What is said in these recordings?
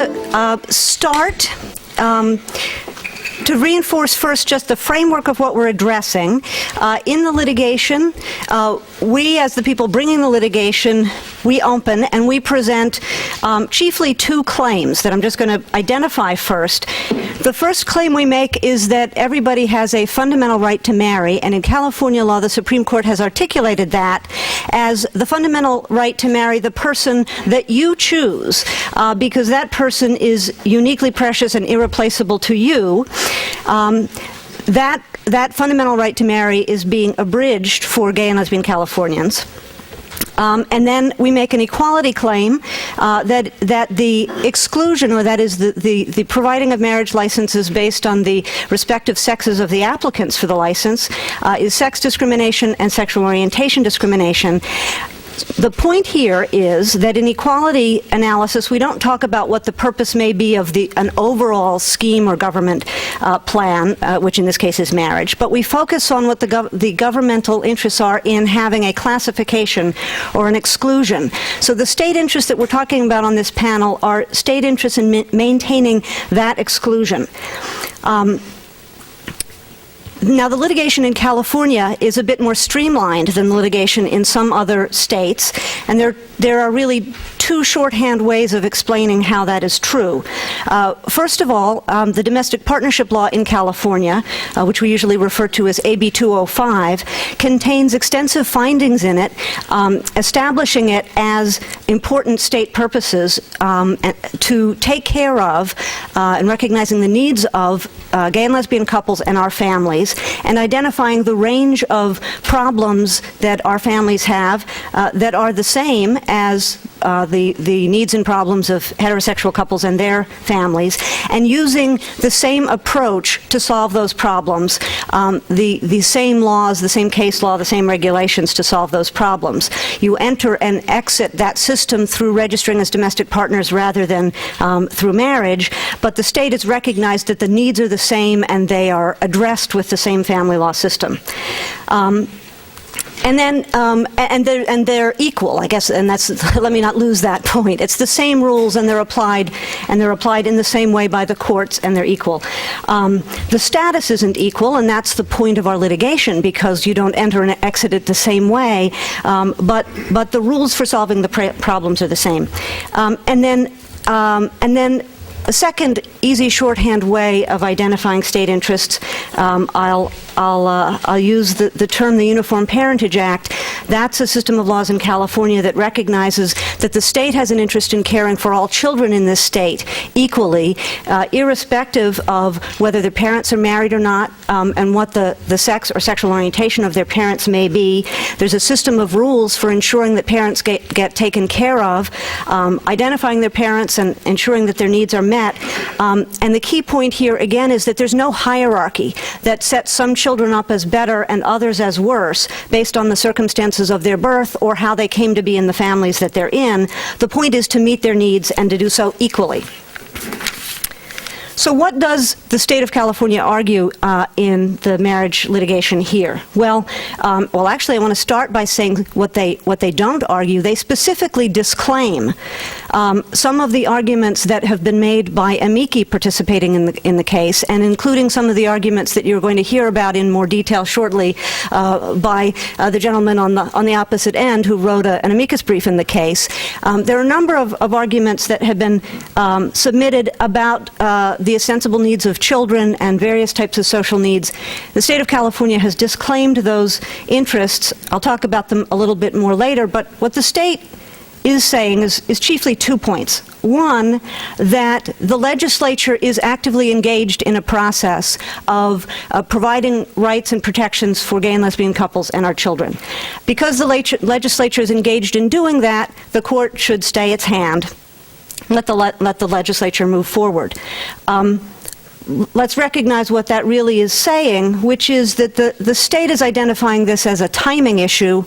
to start to reinforce first just the framework of what we're addressing. In the litigation, we, as the people bringing the litigation, we open and we present chiefly two claims that I'm just going to identify first. The first claim we make is that everybody has a fundamental right to marry, and in California law, the Supreme Court has articulated that as the fundamental right to marry the person that you choose, because that person is uniquely precious and irreplaceable to you. That fundamental right to marry is being abridged for gay and lesbian Californians. And then we make an equality claim that the exclusion, or that is the providing of marriage licenses based on the respective sexes of the applicants for the license, is sex discrimination and sexual orientation discrimination. The point here is that in equality analysis, we don't talk about what the purpose may be of an overall scheme or government plan, which in this case is marriage, but we focus on what the governmental interests are in having a classification or an exclusion. So the state interests that we're talking about on this panel are state interests in maintaining that exclusion. Now, the litigation in California is a bit more streamlined than the litigation in some other states, and there are really two shorthand ways of explaining how that is true. First of all, the domestic partnership law in California, which we usually refer to as AB 205, contains extensive findings in it, establishing it as important state purposes to take care of and recognizing the needs of gay and lesbian couples and our families, and identifying the range of problems that our families have that are the same as the needs and problems of heterosexual couples and their families, and using the same approach to solve those problems, the same laws, the same case law, the same regulations to solve those problems. You enter and exit that system through registering as domestic partners rather than through marriage, but the state has recognized that the needs are the same and they are addressed with the same family law system. And then, and they're equal, I guess, and that's, let me not lose that point. It's the same rules, and they're applied in the same way by the courts, and they're equal. The status isn't equal, and that's the point of our litigation, because you don't enter and exit it the same way, but the rules for solving the problems are the same. And then a second easy shorthand way of identifying state interests, I'll use the term the Uniform Parentage Act. That's a system of laws in California that recognizes that the state has an interest in caring for all children in this state equally, irrespective of whether their parents are married or not, and what the sex or sexual orientation of their parents may be. There's a system of rules for ensuring that parents get taken care of, identifying their parents and ensuring that their needs are met. And the key point here, again, is that there's no hierarchy that sets some children up as better and others as worse based on the circumstances of their birth or how they came to be in the families that they're in. The point is to meet their needs and to do so equally. So what does the state of California argue in the marriage litigation here? Well, actually, I want to start by saying what they don't argue. They specifically disclaim some of the arguments that have been made by amici participating in the case, and including some of the arguments that you're going to hear about in more detail shortly by the gentleman on the opposite end who wrote an amicus brief in the case. There are a number of arguments that have been submitted about the ostensible needs of children and various types of social needs. The state of California has disclaimed those interests. I'll talk about them a little bit more later, but what the state is saying is chiefly 2 points. One, that the legislature is actively engaged in a process of providing rights and protections for gay and lesbian couples and our children. Because the legislature is engaged in doing that, the court should stay its hand. Let the legislature move forward. Let's recognize what that really is saying, which is that the state is identifying this as a timing issue,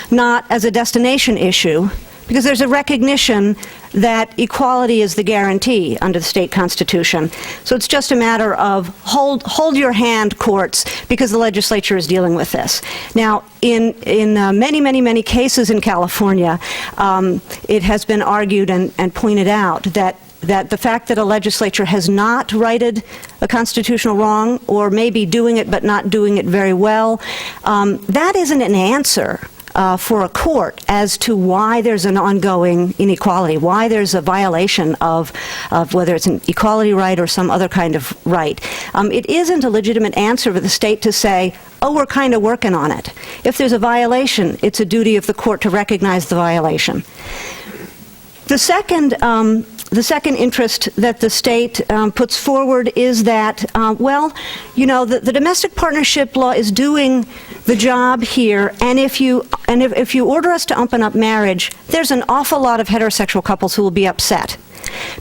not as a destination issue, because there's a recognition that equality is the guarantee under the state constitution. So it's just a matter of hold your hand, courts, because the legislature is dealing with this. Now, in many cases in California, it has been argued and pointed out that the fact that a legislature has not righted a constitutional wrong, or maybe doing it but not doing it very well, that isn't an answer for a court as to why there's an ongoing inequality, why there's a violation of whether it's an equality right or some other kind of right. It isn't a legitimate answer for the state to say, oh, we're kind of working on it. If there's a violation, it's a duty of the court to recognize the violation. The second interest that the state puts forward is that, well, you know, the domestic partnership law is doing the job here, and if you order us to open up marriage, there's an awful lot of heterosexual couples who will be upset,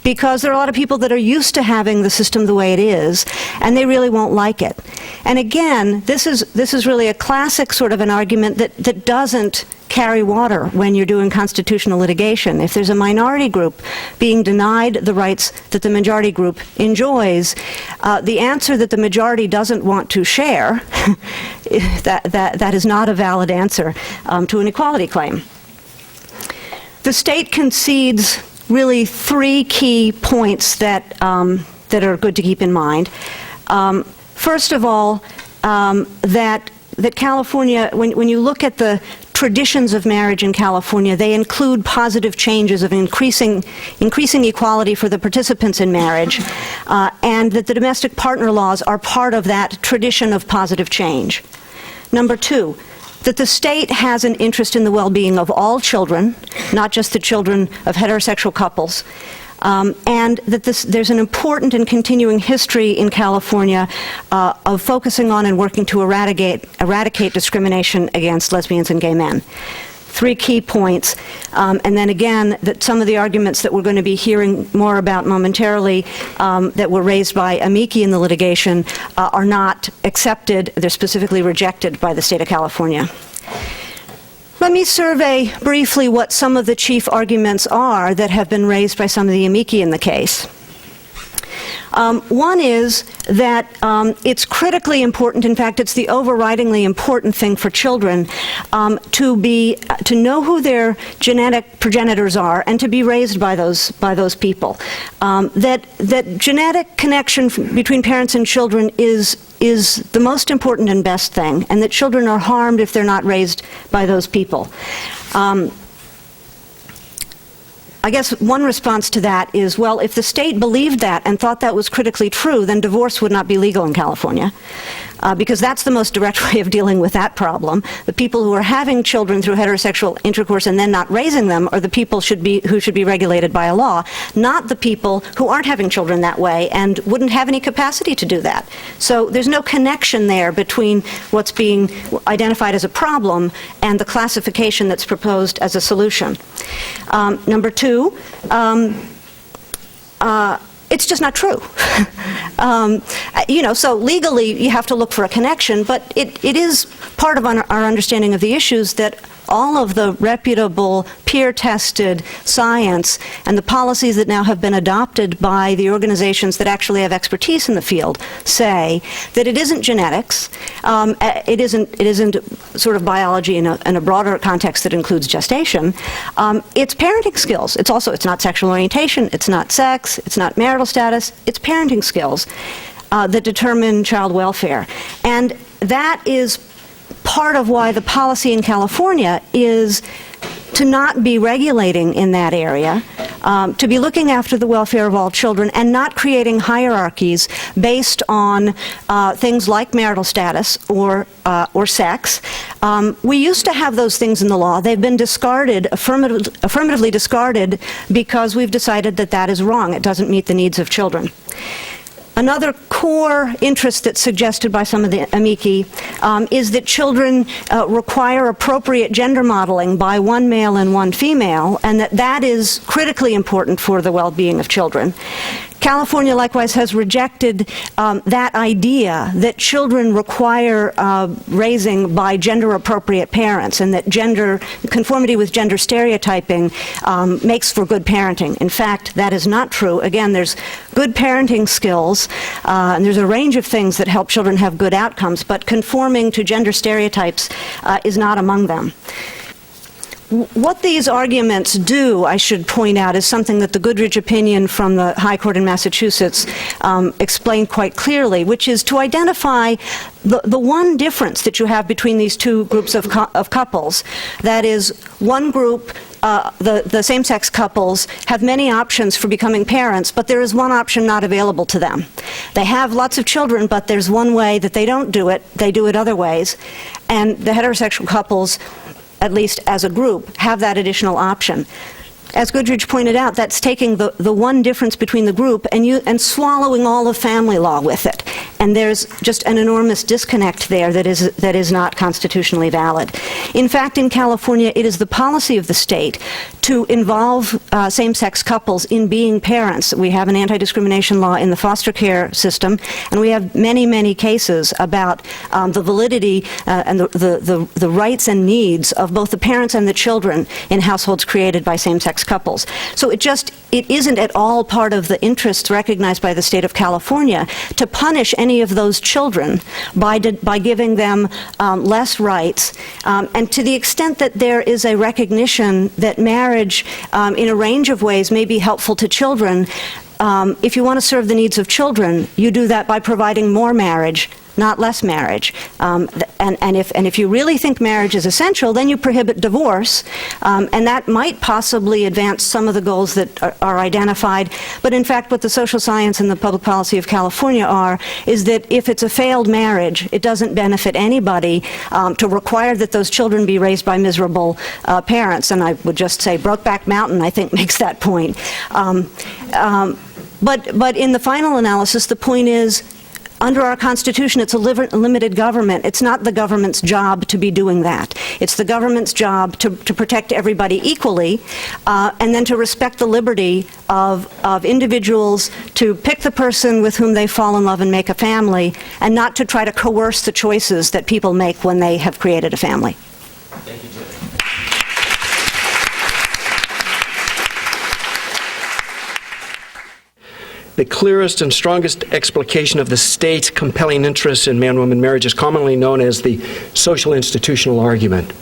because there are a lot of people that are used to having the system the way it is, and they really won't like it. And again, this is really a classic sort of an argument that doesn't carry water when you're doing constitutional litigation. If there's a minority group being denied the rights that the majority group enjoys, the answer that the majority doesn't want to share, that is not a valid answer to an equality claim. The state concedes really three key points that are good to keep in mind. First of all, that California, when you look at the traditions of marriage in California, they include positive changes of increasing equality for the participants in marriage, and that the domestic partner laws are part of that tradition of positive change. Number two, that the state has an interest in the well-being of all children, not just the children of heterosexual couples, and that there's an important and continuing history in California of focusing on and working to eradicate discrimination against lesbians and gay men. Three key points. And then again, that some of the arguments that we're going to be hearing more about momentarily that were raised by amici in the litigation are not accepted. They're specifically rejected by the state of California. Let me survey briefly what some of the chief arguments are that have been raised by some of the amici in the case. One is that it's critically important, in fact, it's the overridingly important thing for children to know who their genetic progenitors are and to be raised by those people. That genetic connection between parents and children is the most important and best thing, and that children are harmed if they're not raised by those people. I guess one response to that is, well, if the state believed that and thought that was critically true, then divorce would not be legal in California, because that's the most direct way of dealing with that problem. The people who are having children through heterosexual intercourse and then not raising them are the people who should be regulated by a law, not the people who aren't having children that way and wouldn't have any capacity to do that. So there's no connection there between what's being identified as a problem and the classification that's proposed as a solution. Number two, it's just not true. You know, so legally you have to look for a connection, but it is part of our understanding of the issues that all of the reputable, peer-tested science and the policies that now have been adopted by the organizations that actually have expertise in the field say that it isn't genetics, it isn't sort of biology in a broader context that includes gestation. It's parenting skills. It's not sexual orientation, it's not sex, it's not marital status, it's parenting skills that determine child welfare. And that is part of why the policy in California is to not be regulating in that area, to be looking after the welfare of all children and not creating hierarchies based on things like marital status or sex. We used to have those things in the law. They've been discarded, affirmatively discarded, because we've decided that that is wrong. It doesn't meet the needs of children. Another core interest that's suggested by some of the amici is that children require appropriate gender modeling by one male and one female, and that is critically important for the well-being of children. California likewise has rejected that idea that children require raising by gender-appropriate parents, and that conformity with gender stereotyping makes for good parenting. In fact, that is not true. Again, there's good parenting skills, and there's a range of things that help children have good outcomes, but conforming to gender stereotypes is not among them. What these arguments do, I should point out, is something that the Goodridge opinion from the High Court in Massachusetts explained quite clearly, which is to identify the one difference that you have between these two groups of couples. That is, one group, the same-sex couples, have many options for becoming parents, but there is one option not available to them. They have lots of children, but there's one way that they don't do it. They do it other ways. And the heterosexual couples, at least as a group, have that additional option. As Goodridge pointed out, that's taking the one difference between the group and swallowing all of family law with it. And there's just an enormous disconnect there that is not constitutionally valid. In fact, in California, it is the policy of the state to involve same-sex couples in being parents. We have an anti-discrimination law in the foster care system, and we have many, many cases about the validity and the rights and needs of both the parents and the children in households created by same-sex couples. So it isn't at all part of the interests recognized by the state of California to punish any of those children by giving them less rights. And to the extent that there is a recognition that marriage in a range of ways may be helpful to children, if you want to serve the needs of children, you do that by providing more marriage, not less marriage. And if you really think marriage is essential, then you prohibit divorce, and that might possibly advance some of the goals that are identified. But in fact, what the social science and the public policy of California is that if it's a failed marriage, it doesn't benefit anybody to require that those children be raised by miserable parents. And I would just say Brokeback Mountain, I think, makes that point. But in the final analysis, the point is, under our Constitution, it's a limited government. It's not the government's job to be doing that. It's the government's job to protect everybody equally, and then to respect the liberty of individuals to pick the person with whom they fall in love and make a family, and not to try to coerce the choices that people make when they have created a family. Thank you, Jim. The clearest and strongest explication of the state's compelling interest in man-woman marriage is commonly known as the social institutional argument.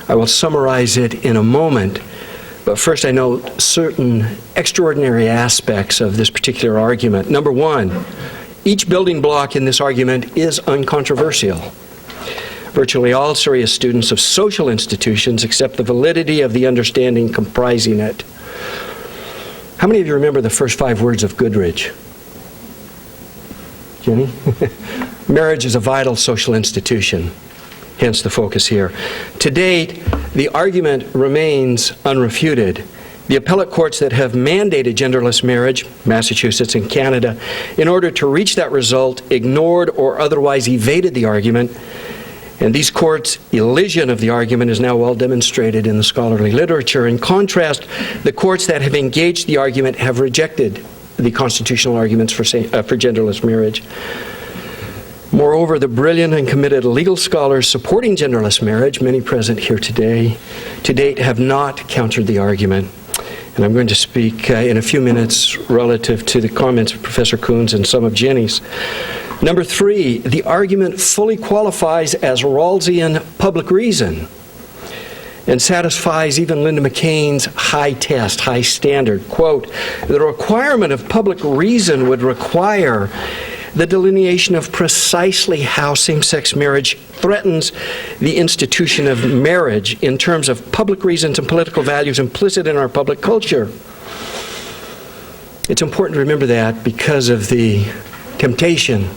I will summarize it in a moment, but first I note certain extraordinary aspects of this particular argument. Number one, each building block in this argument is uncontroversial. Virtually all serious students of social institutions accept the validity of the understanding comprising it. How many of you remember the first 5 words of Goodridge? Jenny? Marriage is a vital social institution, hence the focus here. To date, the argument remains unrefuted. The appellate courts that have mandated genderless marriage, Massachusetts and Canada, in order to reach that result, ignored or otherwise evaded the argument. And these courts' elision of the argument is now well demonstrated in the scholarly literature. In contrast, the courts that have engaged the argument have rejected the constitutional arguments for genderless marriage. Moreover, the brilliant and committed legal scholars supporting genderless marriage, many present here today, to date have not countered the argument. And I'm going to speak in a few minutes relative to the comments of Professor Coons and some of Jenny's. Number 3, the argument fully qualifies as Rawlsian public reason and satisfies even Linda McCain's high test, high standard. Quote, the requirement of public reason would require the delineation of precisely how same-sex marriage threatens the institution of marriage in terms of public reasons and political values implicit in our public culture. It's important to remember that because of the temptation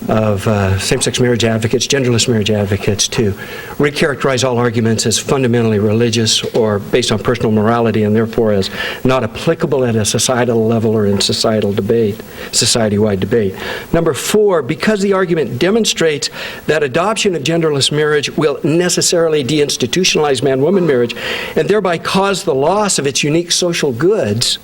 of same-sex marriage advocates, genderless marriage advocates, to recharacterize all arguments as fundamentally religious or based on personal morality and therefore as not applicable at a societal level or in societal debate, society-wide debate. Number 4, because the argument demonstrates that adoption of genderless marriage will necessarily deinstitutionalize man-woman marriage and thereby cause the loss of its unique social goods,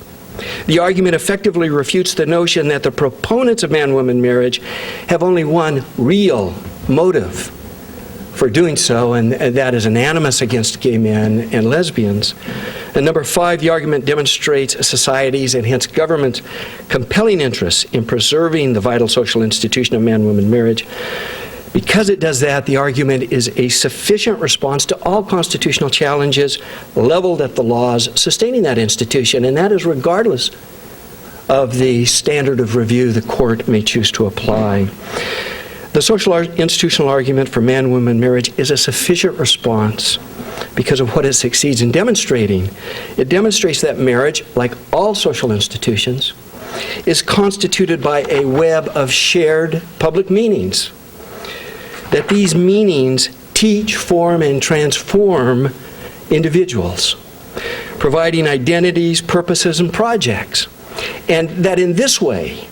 The argument effectively refutes the notion that the proponents of man-woman marriage have only one real motive for doing so, and that is an animus against gay men and lesbians. And number 5, the argument demonstrates society's and hence government's compelling interest in preserving the vital social institution of man-woman marriage. Because it does that, the argument is a sufficient response to all constitutional challenges leveled at the laws sustaining that institution, and that is regardless of the standard of review the court may choose to apply. The social institutional argument for man-woman marriage is a sufficient response because of what it succeeds in demonstrating. It demonstrates that marriage, like all social institutions, is constituted by a web of shared public meanings, that these meanings teach, form, and transform individuals, providing identities, purposes, and projects. And that in this way,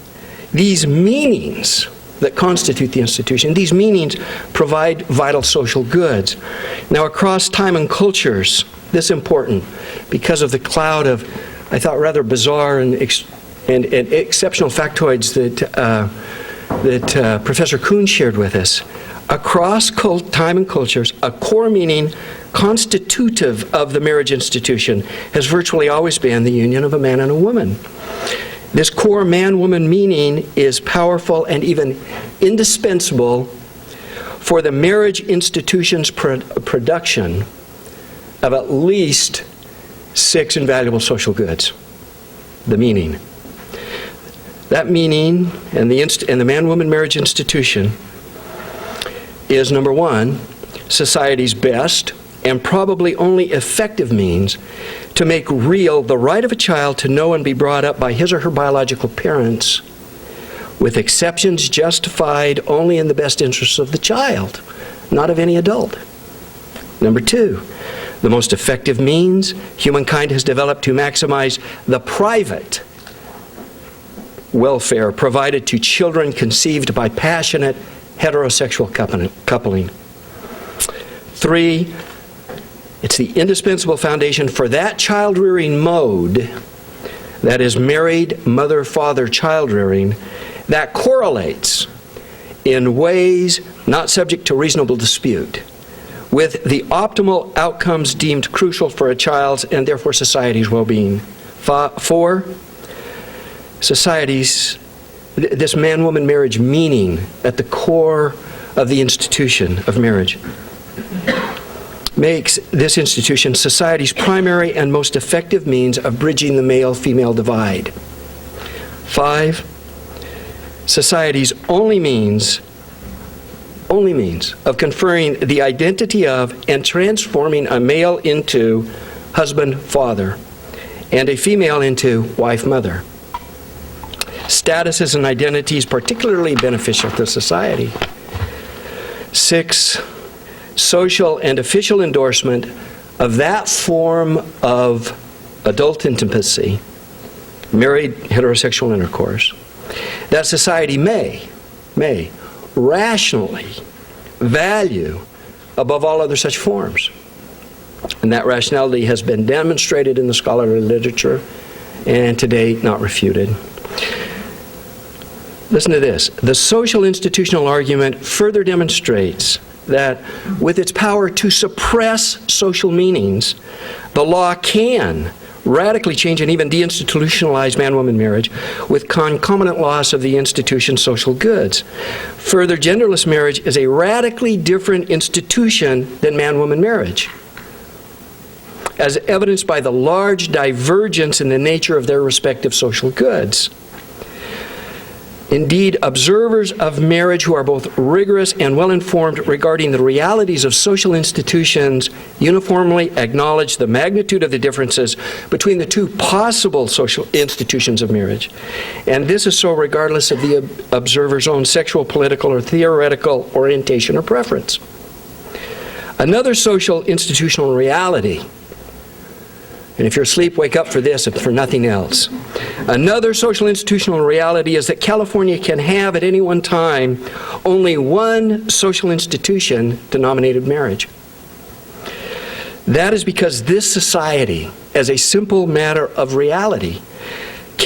these meanings that constitute the institution, these meanings provide vital social goods. Now, across time and cultures, this is important because of the cloud of, I thought, rather bizarre and exceptional factoids that Professor Kuhn shared with us. Across time and cultures, a core meaning constitutive of the marriage institution has virtually always been the union of a man and a woman. This core man-woman meaning is powerful and even indispensable for the marriage institution's production of at least 6 invaluable social goods. The meaning. That meaning and the man-woman marriage institution is, number 1, society's best and probably only effective means to make real the right of a child to know and be brought up by his or her biological parents, with exceptions justified only in the best interests of the child, not of any adult. Number 2, the most effective means humankind has developed to maximize the private welfare provided to children conceived by passionate heterosexual coupling. 3, it's the indispensable foundation for that child-rearing mode, that is married mother-father child-rearing, that correlates in ways not subject to reasonable dispute with the optimal outcomes deemed crucial for a child's and therefore society's well-being. 4, this man-woman marriage meaning at the core of the institution of marriage makes this institution society's primary and most effective means of bridging the male-female divide. 5, society's only means of conferring the identity of and transforming a male into husband, father, and a female into wife, mother. Statuses and identities particularly beneficial to society. 6, social and official endorsement of that form of adult intimacy, married heterosexual intercourse, that society may rationally value above all other such forms. And that rationality has been demonstrated in the scholarly literature and to date not refuted. Listen to this. The social institutional argument further demonstrates that with its power to suppress social meanings, the law can radically change and even deinstitutionalize man-woman marriage with concomitant loss of the institution's social goods. Further, genderless marriage is a radically different institution than man-woman marriage, as evidenced by the large divergence in the nature of their respective social goods. Indeed, observers of marriage who are both rigorous and well-informed regarding the realities of social institutions uniformly acknowledge the magnitude of the differences between the two possible social institutions of marriage. And this is so regardless of the observer's own sexual, political, or theoretical orientation or preference. Another social institutional reality, and if you're asleep, wake up for this, if for nothing else. Another social institutional reality is that California can have at any one time only one social institution denominated marriage. That is because this society, as a simple matter of reality,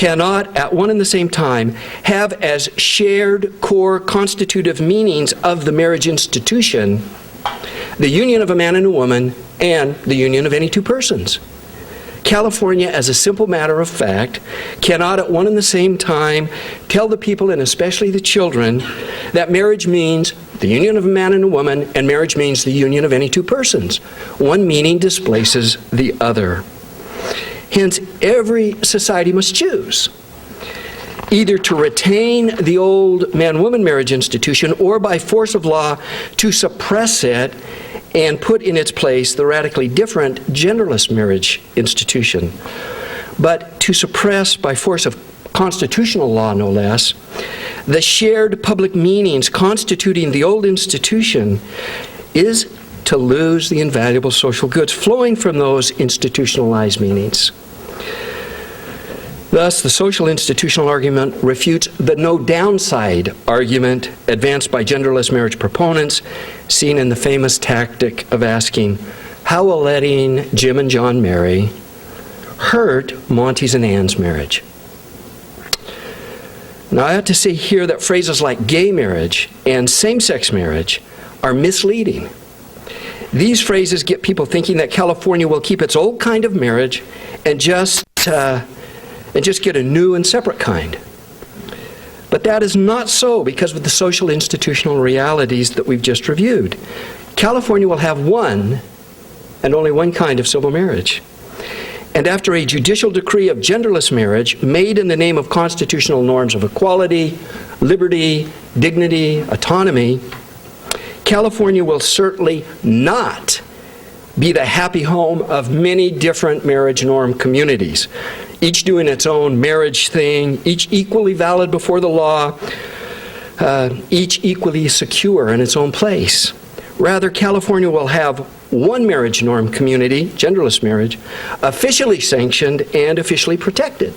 cannot, at one and the same time, have as shared core constitutive meanings of the marriage institution the union of a man and a woman and the union of any two persons. California, as a simple matter of fact, cannot at one and the same time tell the people, and especially the children, that marriage means the union of a man and a woman, and marriage means the union of any two persons. One meaning displaces the other. Hence, every society must choose either to retain the old man-woman marriage institution or by force of law to suppress it and put in its place the radically different genderless marriage institution. But to suppress by force of constitutional law, no less, the shared public meanings constituting the old institution is to lose the invaluable social goods flowing from those institutionalized meanings. Thus, the social institutional argument refutes the no downside argument advanced by genderless marriage proponents, seen in the famous tactic of asking, how will letting Jim and John marry hurt Monty's and Ann's marriage? Now, I have to say here that phrases like gay marriage and same-sex marriage are misleading. These phrases get people thinking that California will keep its old kind of marriage and just get a new and separate kind. But that is not so because of the social institutional realities that we've just reviewed. California will have one and only one kind of civil marriage. And after a judicial decree of genderless marriage made in the name of constitutional norms of equality, liberty, dignity, autonomy, California will certainly not be the happy home of many different marriage norm communities, each doing its own marriage thing, each equally valid before the law, each equally secure in its own place. Rather, California will have one marriage norm community, genderless marriage, officially sanctioned and officially protected.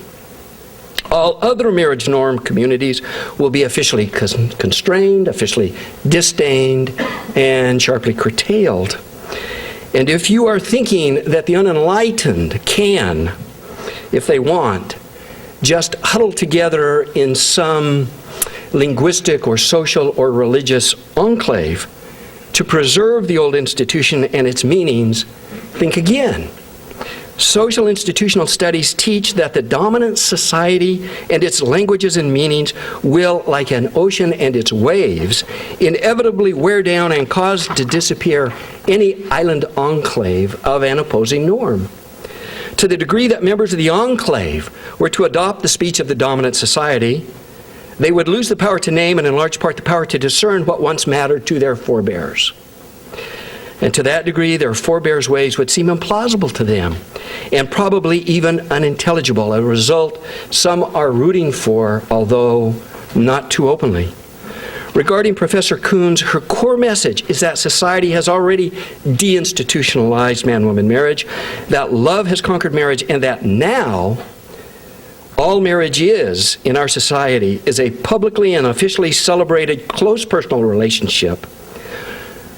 All other marriage norm communities will be officially constrained, officially disdained, and sharply curtailed. And if you are thinking that the unenlightened can, if they want, just huddle together in some linguistic or social or religious enclave to preserve the old institution and its meanings, think again. Social institutional studies teach that the dominant society and its languages and meanings will, like an ocean and its waves, inevitably wear down and cause to disappear any island enclave of an opposing norm. To the degree that members of the enclave were to adopt the speech of the dominant society, they would lose the power to name and in large part the power to discern what once mattered to their forebears. And to that degree, their forebears' ways would seem implausible to them and probably even unintelligible, a result some are rooting for, although not too openly. Regarding Professor Coons, her core message is that society has already deinstitutionalized man-woman marriage, that love has conquered marriage, and that now all marriage is, in our society, is a publicly and officially celebrated close personal relationship.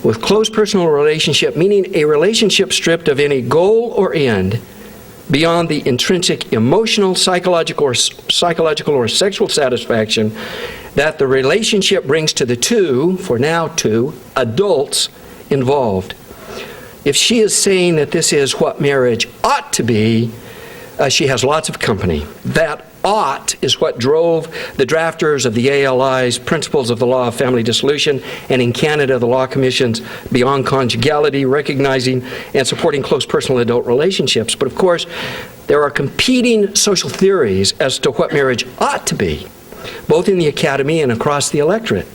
With close personal relationship, meaning a relationship stripped of any goal or end beyond the intrinsic emotional, psychological, or sexual satisfaction that the relationship brings to the two, for now two, adults involved. If she is saying that this is what marriage ought to be, she has lots of company. That ought is what drove the drafters of the ALI's Principles of the Law of Family Dissolution, and in Canada, the Law Commission's Beyond Conjugality, recognizing and supporting close personal adult relationships. But of course, there are competing social theories as to what marriage ought to be, both in the academy and across the electorate.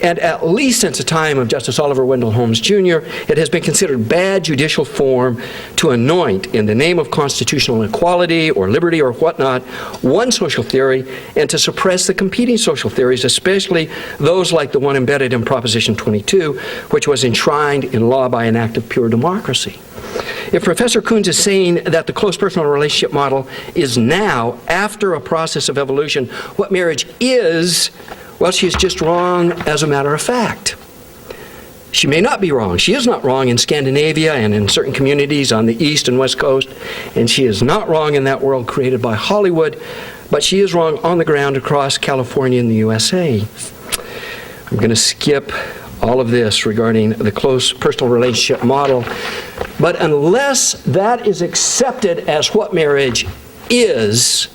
And at least since the time of Justice Oliver Wendell Holmes Jr., it has been considered bad judicial form to anoint, in the name of constitutional equality or liberty or whatnot, one social theory and to suppress the competing social theories, especially those like the one embedded in Proposition 22, which was enshrined in law by an act of pure democracy. If Professor Coons is saying that the close personal relationship model is now, after a process of evolution, what marriage is, well, she is just wrong as a matter of fact. She may not be wrong. She is not wrong in Scandinavia and in certain communities on the East and West Coast, and she is not wrong in that world created by Hollywood, but she is wrong on the ground across California and the USA. I'm going to skip all of this regarding the close personal relationship model, but unless that is accepted as what marriage is,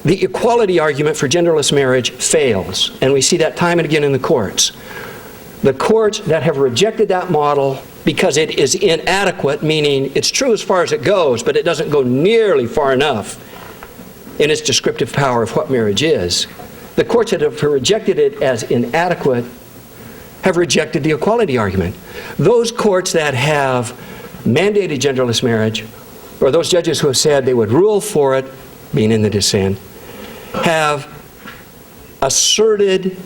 the equality argument for genderless marriage fails, and we see that time and again in the courts. The courts that have rejected that model because it is inadequate, meaning it's true as far as it goes, but it doesn't go nearly far enough in its descriptive power of what marriage is. The courts that have rejected it as inadequate have rejected the equality argument. Those courts that have mandated genderless marriage, or those judges who have said they would rule for it, being in the dissent, have asserted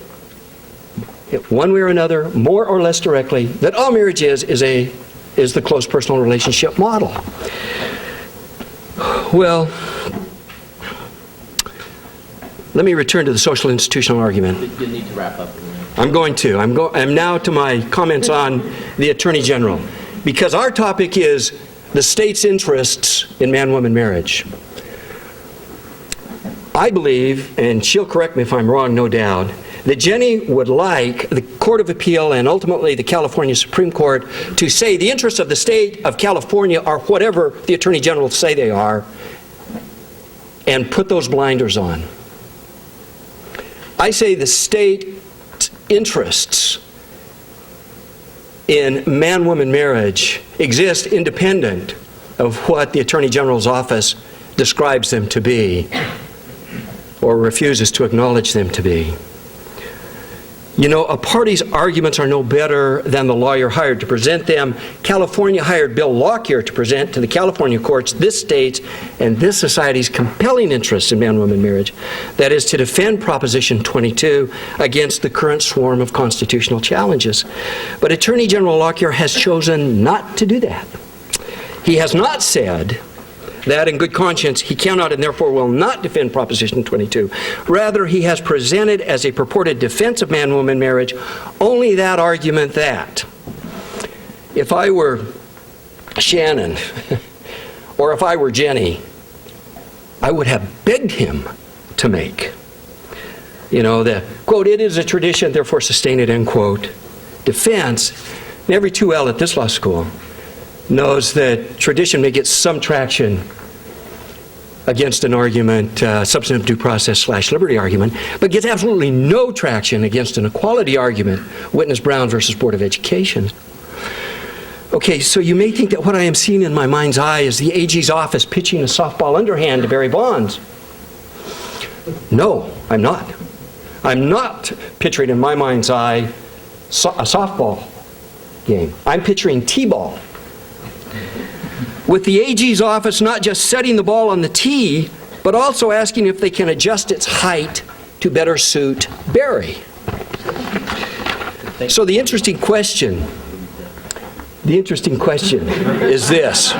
one way or another, more or less directly, that all marriage is the close personal relationship model. Well, let me return to the social institutional argument. You need to wrap up. I'm going to. I'm now to my comments on the Attorney General, because our topic is the state's interests in man-woman marriage. I believe, and she'll correct me if I'm wrong, no doubt, that Jenny would like the Court of Appeal and ultimately the California Supreme Court to say the interests of the state of California are whatever the Attorney General say they are, and put those blinders on. I say the state interests in man-woman marriage exist independent of what the Attorney General's office describes them to be or refuses to acknowledge them to be. You know, a party's arguments are no better than the lawyer hired to present them. California hired Bill Lockyer to present to the California courts this state's and this society's compelling interests in man-woman marriage. That is, to defend Proposition 22 against the current swarm of constitutional challenges. But Attorney General Lockyer has chosen not to do that. He has not said that in good conscience he cannot and therefore will not defend Proposition 22. Rather, he has presented as a purported defense of man-woman marriage only that argument that if I were Shannon or if I were Jenny, I would have begged him to make. You know, the, quote, it is a tradition, therefore sustain it, end quote, defense. And every 2L at this law school knows that tradition may get some traction against an argument, substantive due process / liberty argument, but gets absolutely no traction against an equality argument, Witness Brown versus Board of Education. Okay, so you may think that what I am seeing in my mind's eye is the AG's office pitching a softball underhand to Barry Bonds. No, I'm not. I'm not picturing in my mind's eye a softball game. I'm picturing T-ball. With the AG's office not just setting the ball on the tee, but also asking if they can adjust its height to better suit Barry. So the interesting question is this.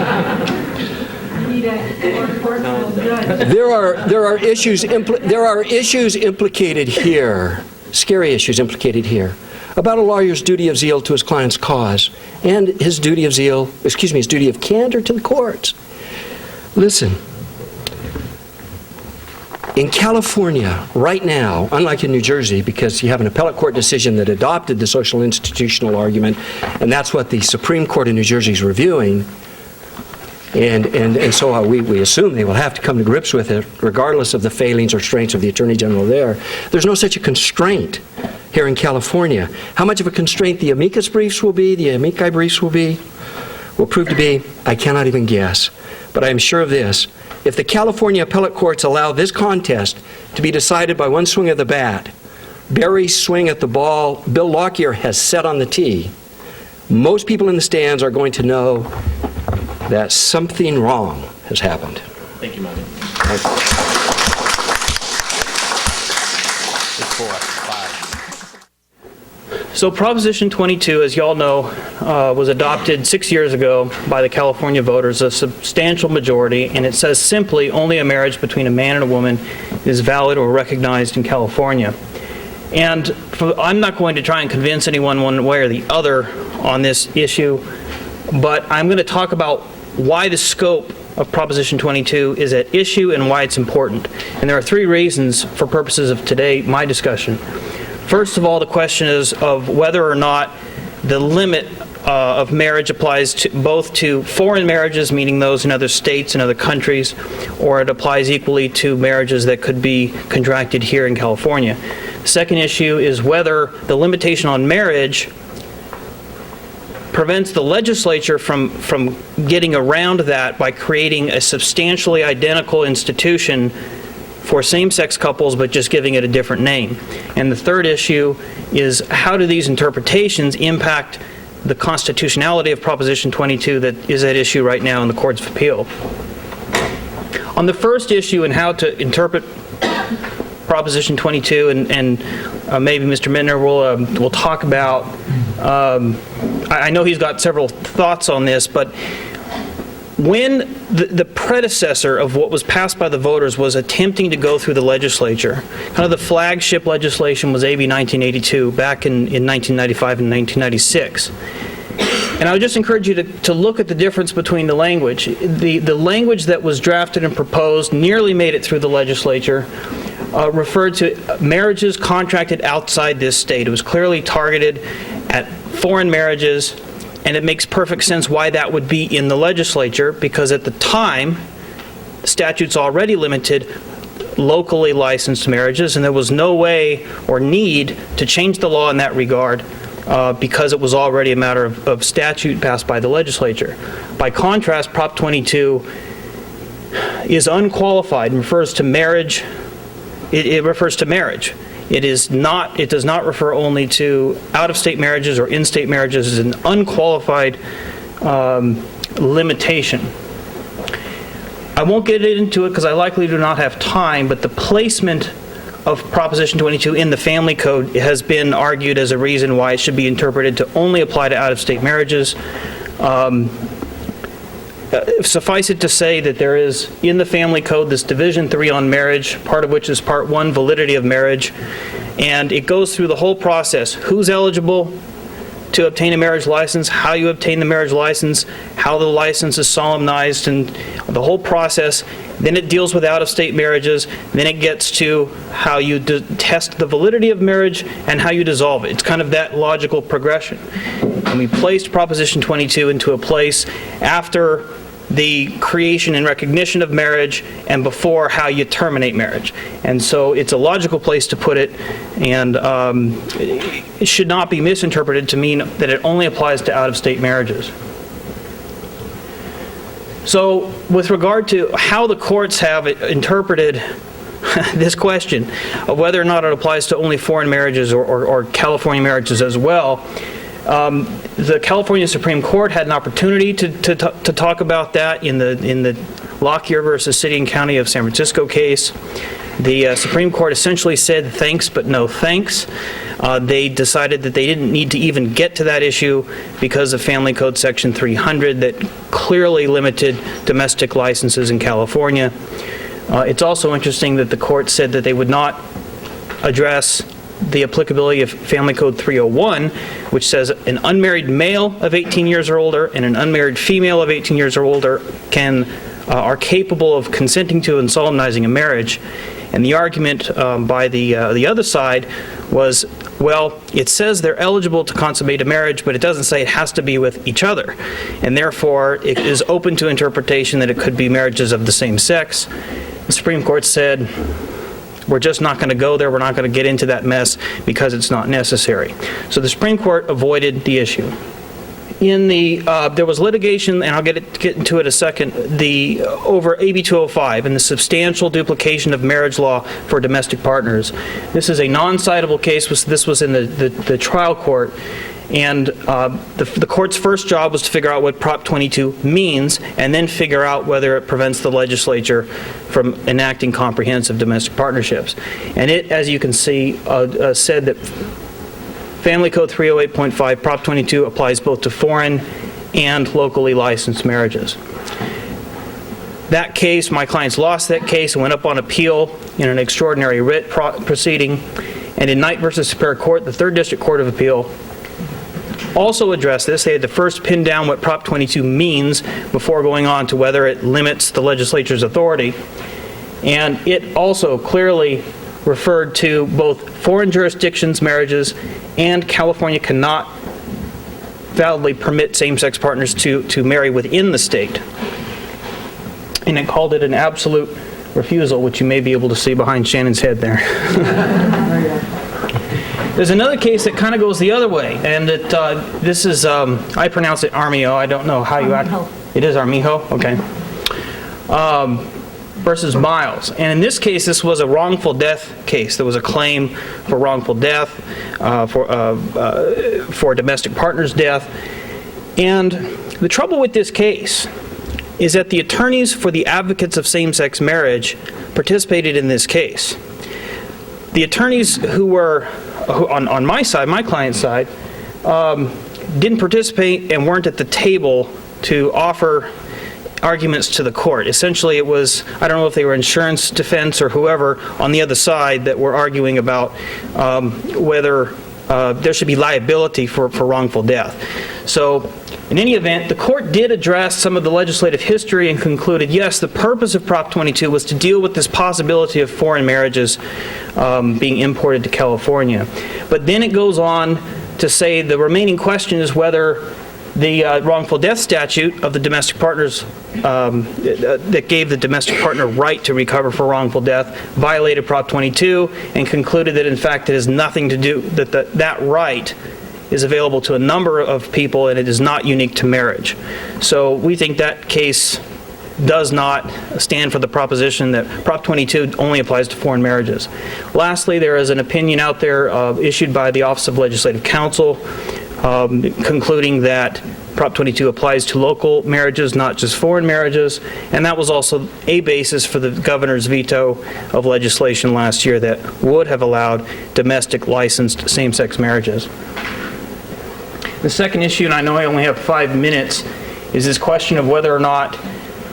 There are issues implicated here, scary issues implicated here, about a lawyer's duty of zeal to his client's cause and his duty of candor to the courts. Listen, in California right now, unlike in New Jersey, because you have an appellate court decision that adopted the social institutional argument, and that's what the Supreme Court in New Jersey is reviewing, and so we assume they will have to come to grips with it, regardless of the failings or strengths of the Attorney General there. There's no such a constraint here in California. How much of a constraint the amicus briefs will be, the amici briefs will prove to be, I cannot even guess. But I am sure of this. If the California appellate courts allow this contest to be decided by one swing of the bat, Barry's swing at the ball Bill Lockyer has set on the tee, most people in the stands are going to know that something wrong has happened. Thank you, Monty. Thank you. So Proposition 22, as you all know, was adopted 6 years ago by the California voters, a substantial majority, and it says simply only a marriage between a man and a woman is valid or recognized in California. And I'm not going to try and convince anyone one way or the other on this issue, but I'm going to talk about why the scope of Proposition 22 is at issue and why it's important. And there are three reasons for purposes of today, my discussion. First of all, the question is of whether or not the limit of marriage applies to both to foreign marriages, meaning those in other states and other countries, or it applies equally to marriages that could be contracted here in California. The second issue is whether the limitation on marriage prevents the legislature from getting around that by creating a substantially identical institution for same-sex couples, but just giving it a different name. And the third issue is how do these interpretations impact the constitutionality of Proposition 22 that is at issue right now in the Courts of Appeal. On the first issue and how to interpret Proposition 22, and maybe Mr. Mittner will talk about, I know he's got several thoughts on this, but when the predecessor of what was passed by the voters was attempting to go through the legislature, kind of the flagship legislation was AB 1982 back in 1995 and 1996. And I would just encourage you to look at the difference between the language. The language that was drafted and proposed nearly made it through the legislature, referred to marriages contracted outside this state. It was clearly targeted at foreign marriages, and it makes perfect sense why that would be in the legislature, because at the time, the statute's already limited locally licensed marriages, and there was no way or need to change the law in that regard because it was already a matter of statute passed by the legislature. By contrast, Prop 22 is unqualified and refers to marriage. It refers to marriage. It does not refer only to out-of-state marriages or in-state marriages. It's an unqualified limitation. I won't get into it because I likely do not have time, but the placement of Proposition 22 in the Family Code has been argued as a reason why it should be interpreted to only apply to out-of-state marriages. Suffice it to say that there is, in the Family Code, this Division 3 on marriage, part of which is Part 1, validity of marriage, and it goes through the whole process. Who's eligible to obtain a marriage license, how you obtain the marriage license, how the license is solemnized, and the whole process. Then it deals with out-of-state marriages. Then it gets to how you test the validity of marriage and how you dissolve it. It's kind of that logical progression. And we placed Proposition 22 into a place after the creation and recognition of marriage and before how you terminate marriage. And so it's a logical place to put it, and it should not be misinterpreted to mean that it only applies to out-of-state marriages. So with regard to how the courts have interpreted this question of whether or not it applies to only foreign marriages or California marriages as well, the California Supreme Court had an opportunity to talk about that in the Lockyer versus City and County of San Francisco case. The Supreme Court essentially said thanks but no thanks. They decided that they didn't need to even get to that issue because of Family Code Section 300 that clearly limited domestic licenses in California. It's also interesting that the court said that they would not address the applicability of Family Code 301, which says an unmarried male of 18 years or older and an unmarried female of 18 years or older are capable of consenting to and solemnizing a marriage. And the argument by the other side was, well, it says they're eligible to consummate a marriage, but it doesn't say it has to be with each other. And therefore, it is open to interpretation that it could be marriages of the same sex. The Supreme Court said, we're just not going to go there. We're not going to get into that mess because it's not necessary. So the Supreme Court avoided the issue. There was litigation, and I'll get into it in a second, over AB 205 and the substantial duplication of marriage law for domestic partners. This is a non-citable case. This was in the trial court. And the court's first job was to figure out what Prop 22 means and then figure out whether it prevents the legislature from enacting comprehensive domestic partnerships. And it, as you can see, said that Family Code 308.5, Prop 22 applies both to foreign and locally licensed marriages. That case, my clients lost that case and went up on appeal in an extraordinary writ proceeding. And in Knight v. Superior Court, the 3rd District Court of Appeal also addressed this. They had to first pin down what Prop 22 means before going on to whether it limits the legislature's authority. And it also clearly referred to both foreign jurisdictions marriages, and California cannot validly permit same-sex partners to marry within the state. And it called it an absolute refusal, which you may be able to see behind Shannon's head there. There's another case that kind of goes the other way, and this is, I pronounce it Armijo. I don't know how you act. It is Armijo? Okay. Versus Miles. And in this case, this was a wrongful death case. There was a claim for wrongful death, for domestic partner's death. And the trouble with this case is that the attorneys for the advocates of same-sex marriage participated in this case. The attorneys who were on my side, my client's side, didn't participate and weren't at the table to offer arguments to the court. Essentially, it was, I don't know if they were insurance defense or whoever on the other side that were arguing about whether there should be liability for wrongful death. So, in any event, the court did address some of the legislative history and concluded, yes, the purpose of Prop 22 was to deal with this possibility of foreign marriages being imported to California. But then it goes on to say the remaining question is whether the wrongful death statute of the domestic partners that gave the domestic partner right to recover for wrongful death violated Prop 22, and concluded that in fact it has nothing to do, that right is available to a number of people and it is not unique to marriage. So we think that case does not stand for the proposition that Prop 22 only applies to foreign marriages. Lastly, there is an opinion out there issued by the Office of Legislative Counsel concluding that Prop 22 applies to local marriages, not just foreign marriages, and that was also a basis for the governor's veto of legislation last year that would have allowed domestic licensed same-sex marriages. The second issue, and I know I only have 5 minutes, is this question of whether or not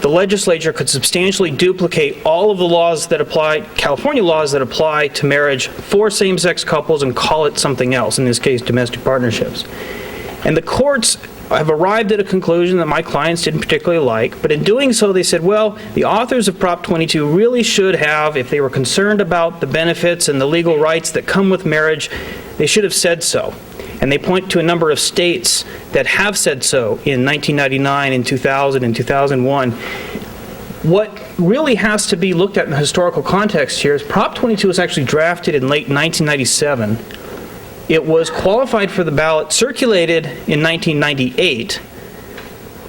the legislature could substantially duplicate all of the laws that apply, California laws that apply to marriage for same-sex couples, and call it something else, in this case domestic partnerships. And the courts have arrived at a conclusion that my clients didn't particularly like, but in doing so they said, well, the authors of Prop 22 really should have, if they were concerned about the benefits and the legal rights that come with marriage, they should have said so. And they point to a number of states that have said so in 1999, in 2000, and 2001. What really has to be looked at in the historical context here is Prop 22 was actually drafted in late 1997. It was qualified for the ballot, circulated in 1998,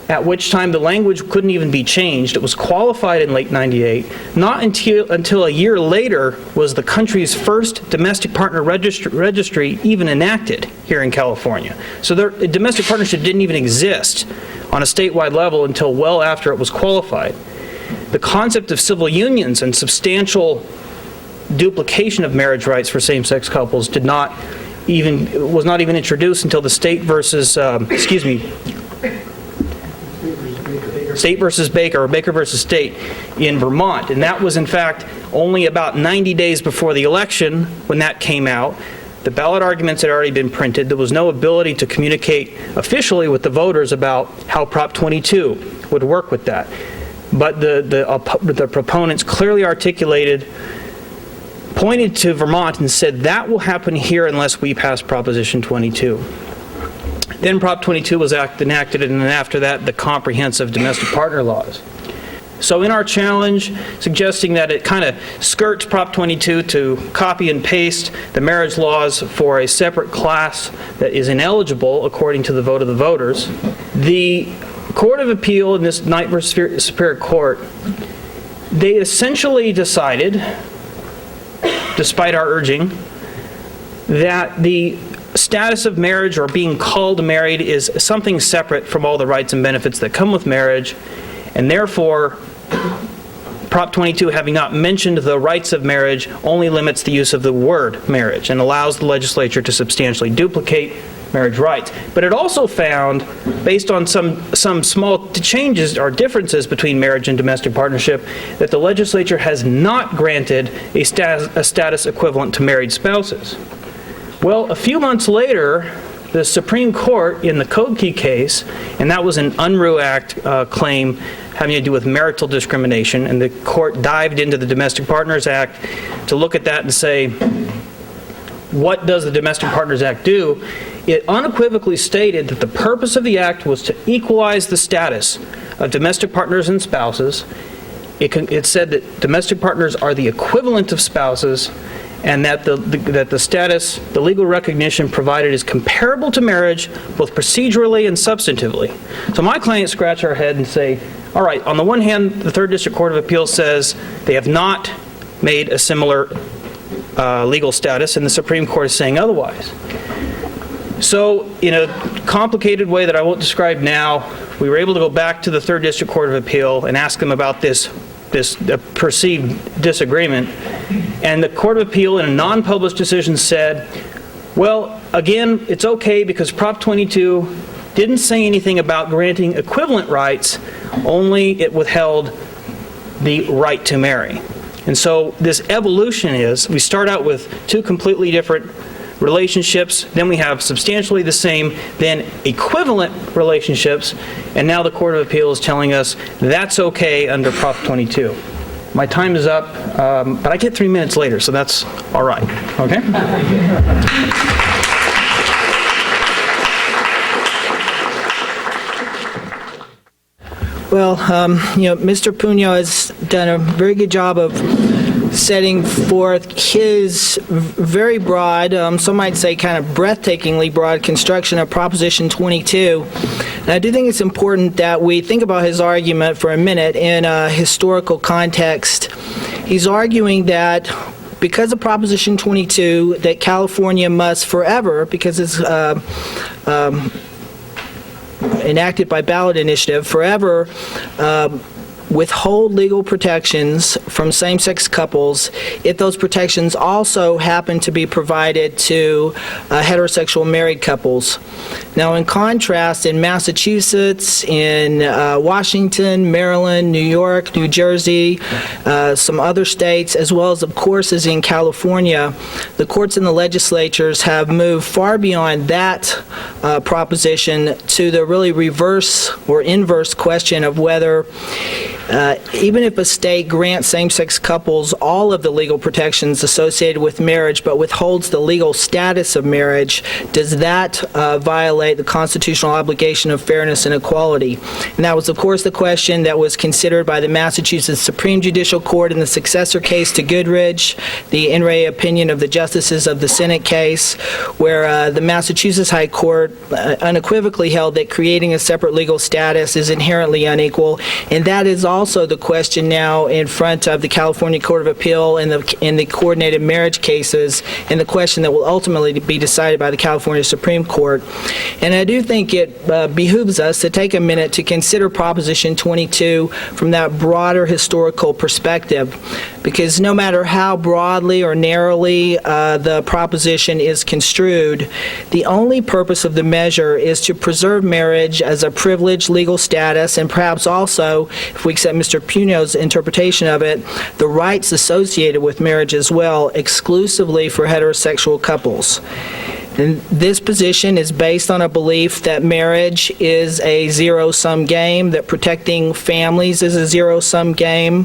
at which time the language couldn't even be changed. It was qualified in late 98. Not until a year later was the country's first domestic partner registry even enacted here in California. So the domestic partnership didn't even exist on a statewide level until well after it was qualified. The concept of civil unions and substantial duplication of marriage rights for same-sex couples was not even introduced until the State versus Baker, or Baker versus State in Vermont. And that was, in fact, only about 90 days before the election when that came out. The ballot arguments had already been printed. There was no ability to communicate officially with the voters about how Prop 22 would work with that. But the proponents clearly articulated, pointed to Vermont and said that will happen here unless we pass Proposition 22. Then Prop 22 was enacted, and then after that, the comprehensive domestic partner laws. So in our challenge, suggesting that it kind of skirts Prop 22 to copy and paste the marriage laws for a separate class that is ineligible according to the vote of the voters, the Court of Appeal in this Knight v. Superior Court, they essentially decided, despite our urging, that the status of marriage or being called married is something separate from all the rights and benefits that come with marriage, and therefore Prop 22, having not mentioned the rights of marriage, only limits the use of the word marriage and allows the legislature to substantially duplicate marriage rights. But it also found, based on some small changes or differences between marriage and domestic partnership, that the legislature has not granted a status equivalent to married spouses. Well, a few months later, the Supreme Court in the Kodke case, and that was an Unruh Act claim having to do with marital discrimination, and the court dived into the Domestic Partners Act to look at that and say, what does the Domestic Partners Act do? It unequivocally stated that the purpose of the act was to equalize the status of domestic partners and spouses. It said that domestic partners are the equivalent of spouses, and that the status, the legal recognition provided is comparable to marriage, both procedurally and substantively. So my clients scratch our head and say, all right, on the one hand, the Third District Court of Appeals says they have not made a similar legal status, and the Supreme Court is saying otherwise. So in a complicated way that I won't describe now, we were able to go back to the Third District Court of Appeal and ask them about this perceived disagreement. And the Court of Appeal, in a non-published decision, said, well, again, it's okay because Prop 22 didn't say anything about granting equivalent rights, only it withheld the right to marry. And so this evolution is, we start out with two completely different relationships, then we have substantially the same, then equivalent relationships, and now the Court of Appeal is telling us that's okay under Prop 22. My time is up, but I get 3 minutes later, so that's all right. Okay? Well, Mr. Puno has done a very good job of setting forth his very broad, some might say kind of breathtakingly broad construction of Proposition 22. And I do think it's important that we think about his argument for a minute in a historical context. He's arguing that because of Proposition 22, that California must forever, because it's enacted by ballot initiative, forever withhold legal protections from same-sex couples if those protections also happen to be provided to heterosexual married couples. Now, in contrast, in Massachusetts, in Washington, Maryland, New York, New Jersey, some other states, as well as, of course, as in California, the courts and the legislatures have moved far beyond that proposition to the really reverse or inverse question of whether even if a state grants same-sex couples all of the legal protections associated with marriage but withholds the legal status of marriage, does that violate the constitutional obligation of fairness and equality? And that was, of course, the question that was considered by the Massachusetts Supreme Judicial Court in the successor case to Goodridge, the in re opinion of the justices of the Senate case, where the Massachusetts High Court unequivocally held that creating a separate legal status is inherently unequal, and that is also the question now in front of the California Court of Appeal in the coordinated marriage cases, and the question that will ultimately be decided by the California Supreme Court. And I do think it behooves us to take a minute to consider Proposition 22 from that broader historical perspective, because no matter how broadly or narrowly the proposition is construed, the only purpose of the measure is to preserve marriage as a privileged legal status, and perhaps also, if we accept Mr. Puno's interpretation of it, the rights associated with marriage as well, exclusively for heterosexual couples. And this position is based on a belief that marriage is a zero-sum game, that protecting families is a zero-sum game,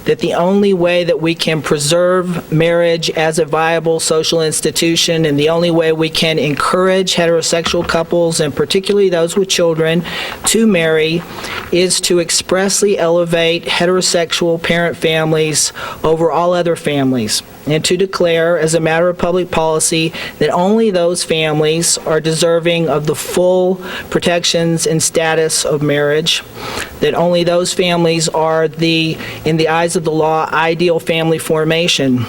that the only way that we can preserve marriage as a viable social institution and the only way we can encourage heterosexual couples, and particularly those with children, to marry is to expressly elevate heterosexual parent families over all other families, and to declare as a matter of public policy that only those families are deserving of the full protections and status of marriage, that only those families are in the eyes of the law, ideal family formation.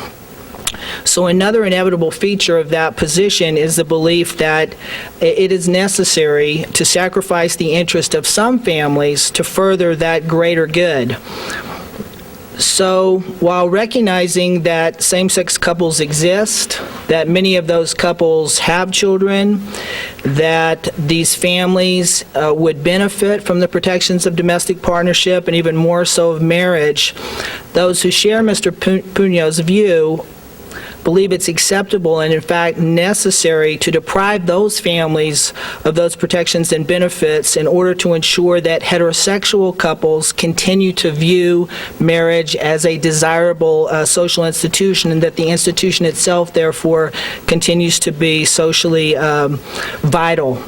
So another inevitable feature of that position is the belief that it is necessary to sacrifice the interest of some families to further that greater good. So while recognizing that same-sex couples exist, that many of those couples have children, that these families would benefit from the protections of domestic partnership and even more so of marriage, those who share Mr. Puno's view believe it's acceptable and in fact necessary to deprive those families of those protections and benefits in order to ensure that heterosexual couples continue to view marriage as a desirable social institution, and that the institution itself therefore continues to be socially vital.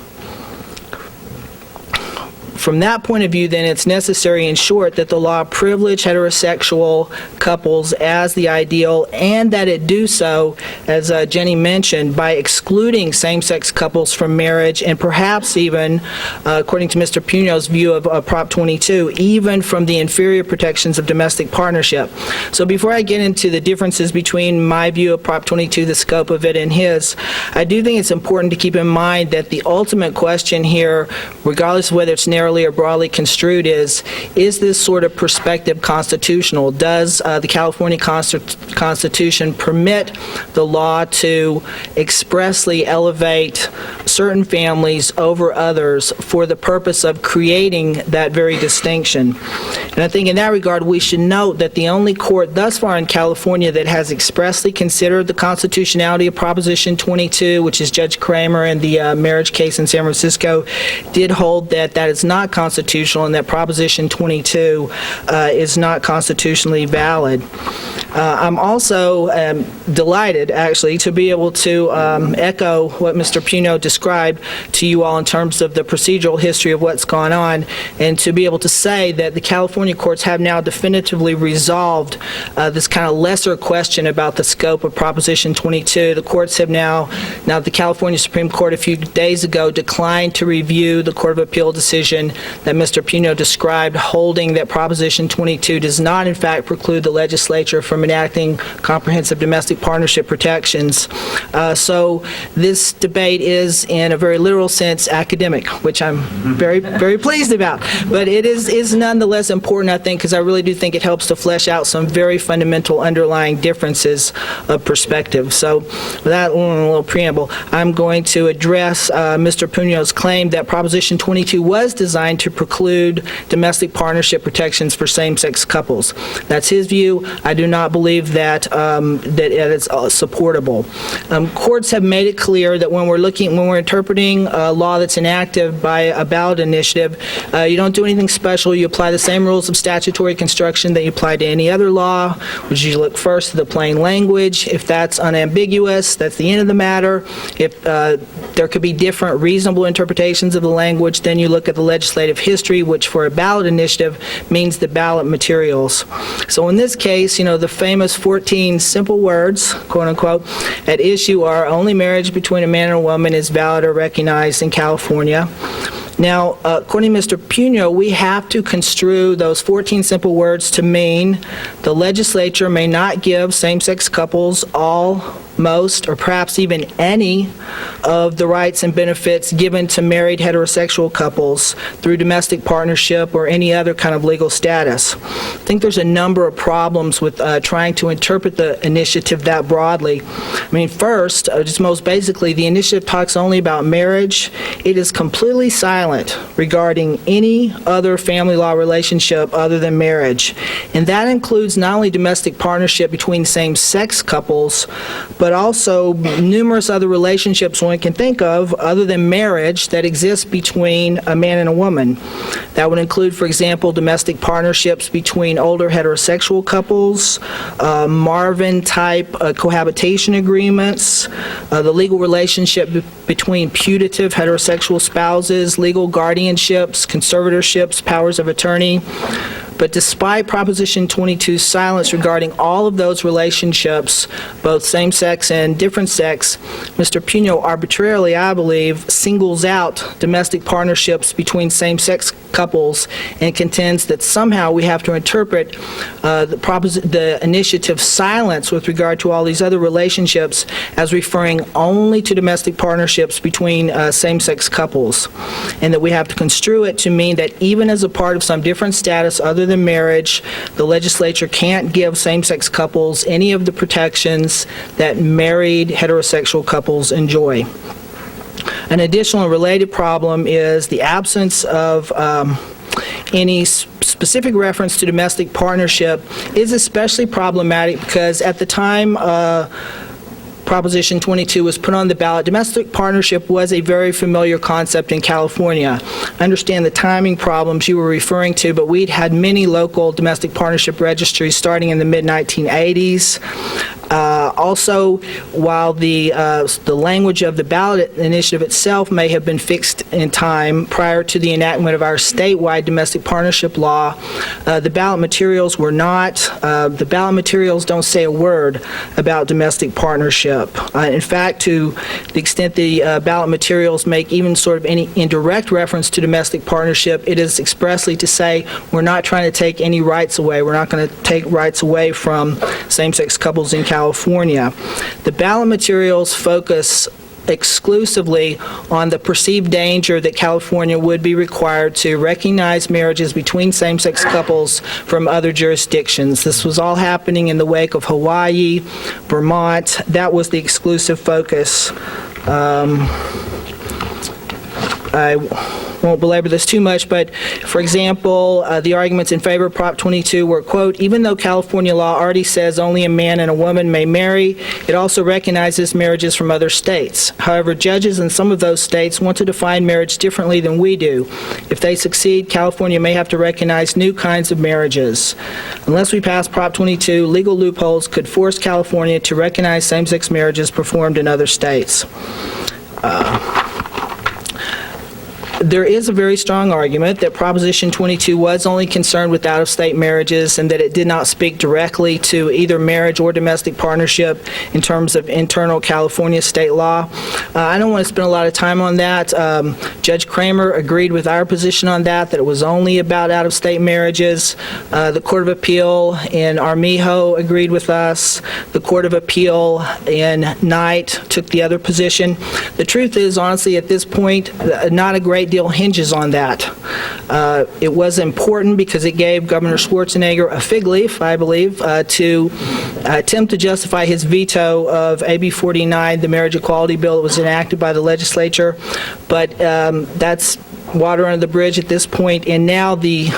From that point of view, then, it's necessary, in short, that the law privilege heterosexual couples as the ideal, and that it do so, as Jenny mentioned, by excluding same-sex couples from marriage, and perhaps even, according to Mr. Puno's view of Prop 22, even from the inferior protections of domestic partnership. So before I get into the differences between my view of Prop 22, the scope of it, and his, I do think it's important to keep in mind that the ultimate question here, regardless of whether it's narrowly or broadly construed, is this sort of perspective constitutional? Does the California Constitution permit the law to expressly elevate certain families over others for the purpose of creating that very distinction? And I think in that regard, we should note that the only court thus far in California that has expressly considered the constitutionality of Proposition 22, which is Judge Kramer in the marriage case in San Francisco, did hold that that is not constitutional and that Proposition 22 is not constitutionally valid. I'm also delighted, actually, to be able to echo what Mr. Puno described to you all in terms of the procedural history of what's gone on, and to be able to say that the California courts have now definitively resolved this kind of lesser question about the scope of Proposition 22. The courts have now the California Supreme Court a few days ago declined to review the Court of Appeal decision that Mr. Puno described, holding that Proposition 22 does not, in fact, preclude the legislature from enacting comprehensive domestic partnership protections. So this debate is, in a very literal sense, academic, which I'm very, very pleased about. But it is nonetheless important, I think, because I really do think it helps to flesh out some very fundamental underlying differences of perspective. So with that little preamble, I'm going to address Mr. Puno's claim that Proposition 22 was designed to preclude domestic partnership protections for same-sex couples. That's his view. I do not believe that that it is supportable. Courts have made it clear that when we're interpreting a law that's enacted by a ballot initiative, you don't do anything special. You apply the same rules of statutory construction that you apply to any other law, which you look first to the plain language. If that's unambiguous, that's the end of the matter. If there could be different reasonable interpretations of the language, then you look at the legislative history, which for a ballot initiative means the ballot materials. So in this case, the famous 14 simple words, quote unquote, at issue are only marriage between a man and a woman is valid or recognized in California. Now, according to Mr. Puno, we have to construe those 14 simple words to mean the legislature may not give same-sex couples all, most, or perhaps even any of the rights and benefits given to married heterosexual couples through domestic partnership or any other kind of legal status. I think there's a number of problems with trying to interpret the initiative that broadly. I mean, first, just most basically, the initiative talks only about marriage. It is completely silent regarding any other family law relationship other than marriage. And that includes not only domestic partnership between same-sex couples, but also numerous other relationships one can think of other than marriage that exist between a man and a woman. That would include, for example, domestic partnerships between older heterosexual couples, Marvin-type cohabitation agreements, the legal relationship between putative heterosexual spouses, legal guardianships, conservatorships, powers of attorney. But despite Proposition 22's silence regarding all of those relationships, both same-sex and different sex, Mr. Puno arbitrarily, I believe, singles out domestic partnerships between same-sex couples and contends that somehow we have to interpret the initiative's silence with regard to all these other relationships as referring only to domestic partnerships between same-sex couples, and that we have to construe it to mean that even as a part of some different status other than marriage, the legislature can't give same-sex couples any of the protections that married heterosexual couples enjoy. An additional and related problem is the absence of any specific reference to domestic partnership is especially problematic because at the time Proposition 22 was put on the ballot, domestic partnership was a very familiar concept in California. I understand the timing problems you were referring to, but we'd had many local domestic partnership registries starting in the mid-1980s. Also, while the language of the ballot initiative itself may have been fixed in time prior to the enactment of our statewide domestic partnership law, the ballot materials were not. The ballot materials don't say a word about domestic partnership. In fact, to the extent the ballot materials make even sort of any indirect reference to domestic partnership, it is expressly to say we're not trying to take any rights away. We're not going to take rights away from same-sex couples in California. The ballot materials focus exclusively on the perceived danger that California would be required to recognize marriages between same-sex couples from other jurisdictions. This was all happening in the wake of Hawaii, Vermont. That was the exclusive focus. I won't belabor this too much, but for example, the arguments in favor of Prop 22 were, quote, even though California law already says only a man and a woman may marry, it also recognizes marriages from other states. However, judges in some of those states want to define marriage differently than we do. If they succeed, California may have to recognize new kinds of marriages. Unless we pass Prop 22, legal loopholes could force California to recognize same-sex marriages performed in other states. There is a very strong argument that Proposition 22 was only concerned with out-of-state marriages and that it did not speak directly to either marriage or domestic partnership in terms of internal California state law. I don't want to spend a lot of time on that. Judge Kramer agreed with our position on that it was only about out-of-state marriages. The Court of Appeal in Armijo agreed with us. The Court of Appeal in Knight took the other position. The truth is, honestly, at this point, not a great deal hinges on that. It was important because it gave Governor Schwarzenegger a fig leaf, I believe, to attempt to justify his veto of AB 49, the marriage equality bill that was enacted by the legislature. But that's water under the bridge at this point, and now the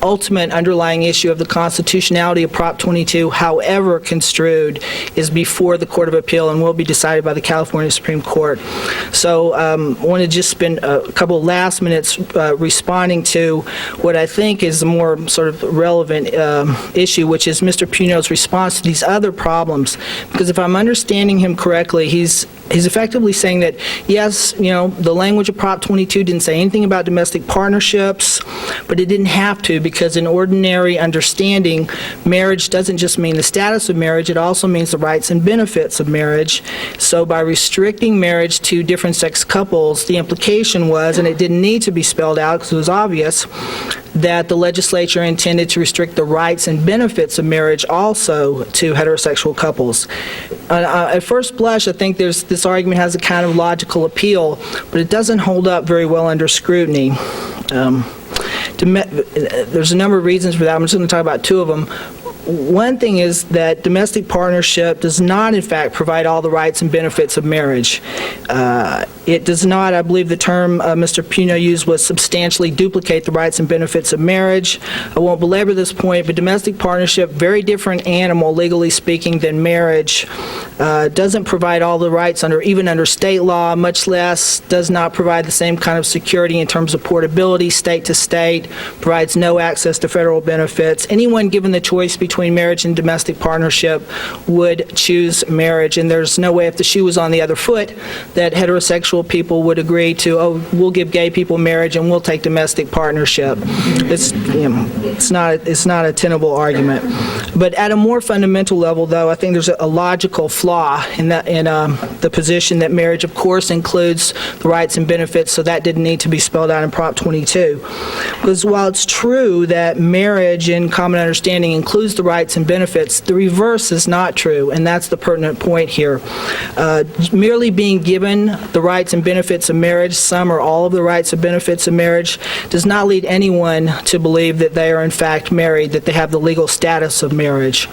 ultimate underlying issue of the constitutionality of Prop 22, however construed, is before the Court of Appeal and will be decided by the California Supreme Court. So I want to just spend a couple last minutes responding to what I think is the more sort of relevant issue, which is Mr. Puno's response to these other problems. Because if I'm understanding him correctly, he's effectively saying that, yes, you know, the language of Prop 22 didn't say anything about domestic partnerships, but it didn't have to, because in ordinary understanding, marriage doesn't just mean the status of marriage, it also means the rights and benefits of marriage. So by restricting marriage to different sex couples, the implication was, and it didn't need to be spelled out because it was obvious, that the legislature intended to restrict the rights and benefits of marriage also to heterosexual couples. At first blush, I think this argument has a kind of logical appeal, but it doesn't hold up very well under scrutiny. There's a number of reasons for that. I'm just going to talk about two of them. One thing is that domestic partnership does not, in fact, provide all the rights and benefits of marriage. It does not, I believe the term Mr. Puno used was substantially duplicate the rights and benefits of marriage. I won't belabor this point, but domestic partnership, very different animal, legally speaking, than marriage, doesn't provide all the rights even under state law, much less does not provide the same kind of security in terms of portability state to state, provides no access to federal benefits. Anyone given the choice between marriage and domestic partnership would choose marriage, and there's no way, if the shoe was on the other foot, that heterosexual people would agree to, oh, we'll give gay people marriage and we'll take domestic partnership. It's not a tenable argument. But at a more fundamental level, though, I think there's a logical flaw law in the position that marriage, of course, includes the rights and benefits, so that didn't need to be spelled out in Prop 22. Because while it's true that marriage in common understanding includes the rights and benefits, the reverse is not true, and that's the pertinent point here. Merely being given the rights and benefits of marriage, some or all of the rights and benefits of marriage, does not lead anyone to believe that they are in fact married, that they have the legal status of marriage.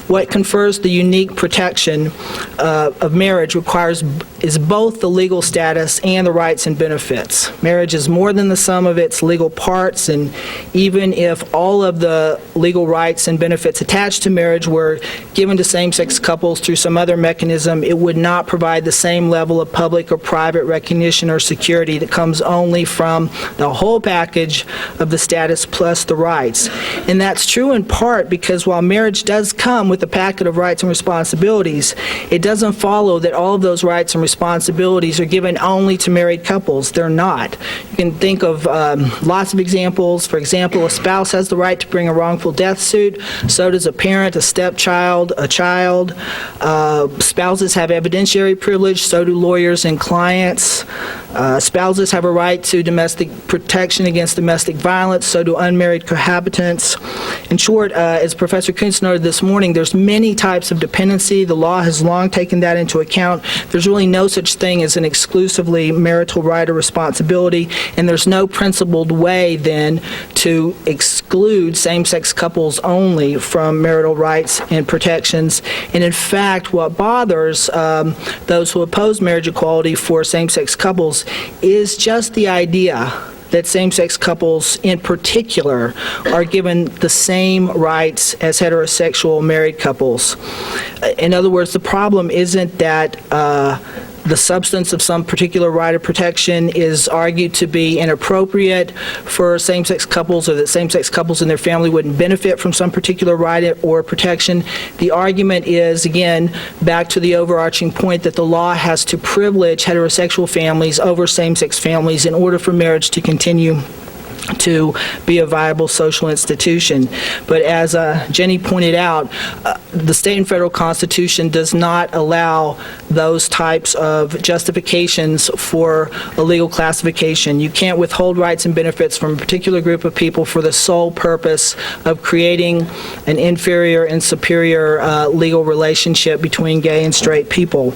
What confers the unique protection of marriage is both the legal status and the rights and benefits. Marriage is more than the sum of its legal parts, and even if all of the legal rights and benefits attached to marriage were given to same-sex couples through some other mechanism, it would not provide the same level of public or private recognition or security that comes only from the whole package of the status plus the rights. And that's true in part because while marriage does come with a packet of rights and responsibilities, it doesn't follow that all of those rights and responsibilities are given only to married couples. They're not. You can think of lots of examples. For example, a spouse has the right to bring a wrongful death suit. So does a parent, a stepchild, a child. Spouses have evidentiary privilege. So do lawyers and clients. Spouses have a right to domestic protection against domestic violence. So do unmarried cohabitants. In short, as Professor Kuntz noted this morning, there's many types of dependency. The law has long taken that into account. There's really no such thing as an exclusively marital right or responsibility, and there's no principled way then to exclude same-sex couples only from marital rights and protections. And in fact, what bothers those who oppose marriage equality for same-sex couples is just the idea that same-sex couples in particular are given the same rights as heterosexual married couples. In other words, the problem isn't that the substance of some particular right of protection is argued to be inappropriate for same-sex couples, or that same-sex couples and their family wouldn't benefit from some particular right or protection. The argument is, again, back to the overarching point that the law has to privilege heterosexual families over same-sex families in order for marriage to continue to be a viable social institution. But as Jenny pointed out, the state and federal constitution does not allow those types of justifications for a legal classification. You can't withhold rights and benefits from a particular group of people for the sole purpose of creating an inferior and superior legal relationship between gay and straight people.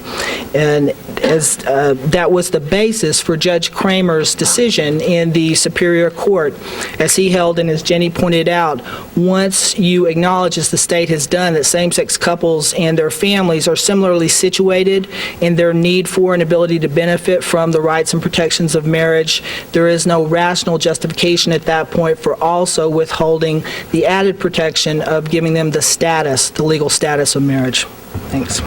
And as that was the basis for Judge Kramer's decision in the Superior Court, as he held and as Jenny pointed out, once you acknowledge, as the state has done, that same-sex couples and their families are similarly situated in their need for and ability to benefit from the rights and protections of marriage, there is no rational justification at that point for also withholding the added protection of giving them the status, the legal status of marriage. Thanks.